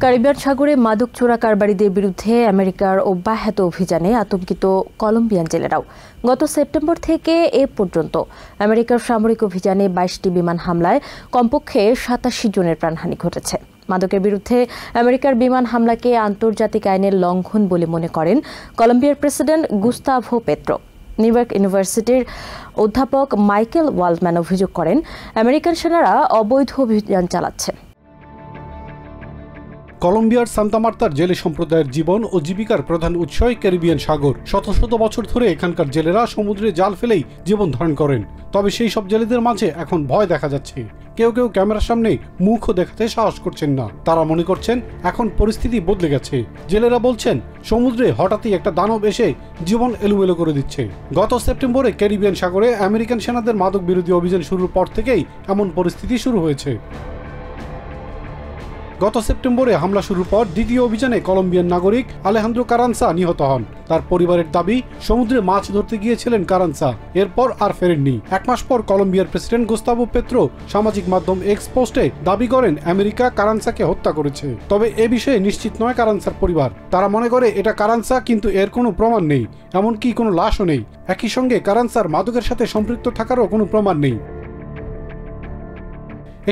Caribbean সাগরে মাদক চোরা কারবারিদের বিরুদ্ধে আমেরিকার অব্যাহত অভিযানে আতঙ্কিত কলম্বিয়ান জেলেরাও। গত সেপ্টেম্বর থেকে এ পর্যন্ত আমেরিকার সামরিক অভিযানে ২২টি বিমান হামলায় কমপক্ষে ৮৭ জনের প্রাণহানি ঘটেছে। মাদকের বিরুদ্ধে আমেরিকার বিমান হামলাকে আন্তর্জাতিক আইনের লঙ্ঘন বলে মনে করেন কলম্বিয়ার president Gustavo Petro. New York ইউনিভার্সিটির অধ্যাপক মাইকেল ওয়াল্ডম্যান অভিযোগ করেন, আমেরিকান সেনারা অবৈধ অভিযান চালাচ্ছে। কলম্বিয়ার সান্তা মার্তার জেলে সম্প্রদায়ের জীবন ও জীবিকার প্রধান উৎসই ক্যারিবিয়ান সাগর। শত শত বছর ধরে এখানকার জেলেরা সমুদ্রে জাল ফেলেই জীবন ধারণ করেন। তবে সেই সব জেলেদের মাঝে এখন ভয় দেখা যাচ্ছে। কেউ কেউ ক্যামেরার সামনে মুখও দেখাতে সাহস করছেন না। তারা মনে করছেন এখন পরিস্থিতি বদলে গেছে। জেলেরা বলছেন সমুদ্রে হঠাৎই একটা দানব এসে জীবন এলোমেলো করে দিচ্ছে। গত সেপ্টেম্বরে ক্যারিবিয়ান সাগরে আমেরিকান সেনাদের মাদক বিরোধী অভিযান শুরুর পর থেকেই এমন পরিস্থিতি শুরু হয়েছে। গত সেপ্টেম্বরে হামলা শুরুর পর দ্বিতীয় অভিযানে কলম্বিয়ান নাগরিক আলেহান্দ্রো কারানসা নিহত হন। তার পরিবারের দাবি, সমুদ্রে মাছ ধরতে গিয়েছিলেন কারানসা, এরপর আর ফেরেননি। এক মাস পর কলম্বিয়ার প্রেসিডেন্ট গুস্তাভো পেত্রো সামাজিক মাধ্যম এক্স পোস্টে দাবি করেন আমেরিকা কারানসাকে হত্যা করেছে। তবে এ বিষয়ে নিশ্চিত নয় কারানসার পরিবার। তারা মনে করে এটা কারানসা, কিন্তু এর কোনো প্রমাণ নেই, এমনকি কোনো লাশও নেই। একই সঙ্গে কারানসার মাদকের সাথে সম্পৃক্ত থাকারও কোনো প্রমাণ নেই।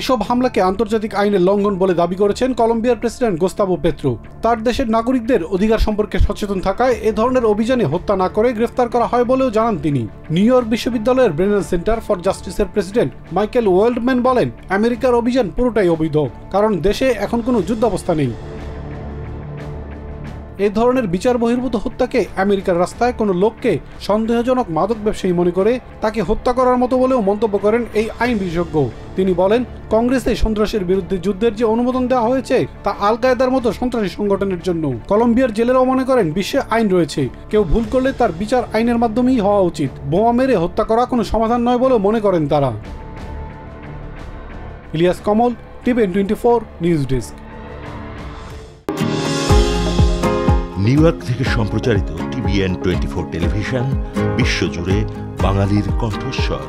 এসব হামলাকে আন্তর্জাতিক আইনের লঙ্ঘন বলে দাবি করেছেন কলম্বিয়ার প্রেসিডেন্ট গুস্তাভো পেত্রো। তার দেশের নাগরিকদের অধিকার সম্পর্কে সচেতন থাকায় এ ধরনের অভিযানে হত্যা না করে গ্রেফতার করা হয় বলেও জানান তিনি। নিউ ইয়র্ক বিশ্ববিদ্যালয়ের ব্রেনান সেন্টার ফর জাস্টিসের প্রেসিডেন্ট মাইকেল ওয়াল্ডম্যান বলেন, আমেরিকার অভিযান পুরোটাই অবৈধ, কারণ দেশে এখন কোনো যুদ্ধাবস্থা নেই। এ ধরনের বিচার বহির্ভূত হত্যাকে আমেরিকার রাস্তায় কোনো লোককে সন্দেহজনক মাদক ব্যবসায়ী মনে করে তাকে হত্যা করার মতো বলেও মন্তব্য করেন এই আইন বিশেষজ্ঞ। তিনি বলেন, কংগ্রেসে সন্ত্রাসের বিরুদ্ধে যুদ্ধের যে অনুমোদন দেওয়া হয়েছে তা আল কায়েদার মতো সন্ত্রাসী সংগঠনের জন্য। কলম্বিয়ার জেলেরাও মনে করেন বিশ্বে আইন রয়েছে, কেউ ভুল করলে তার বিচার আইনের মাধ্যমেই হওয়া উচিত। বোমা মেরে হত্যা করা কোনো সমাধান নয় বলেও মনে করেন তারা। Elias Kamal, TVN 24 news desk. New York থেকে সম্প্রচারিত টিভিএন 24 টেলিভিশন বিশ্বজুড়ে বাঙালির কণ্ঠস্বর।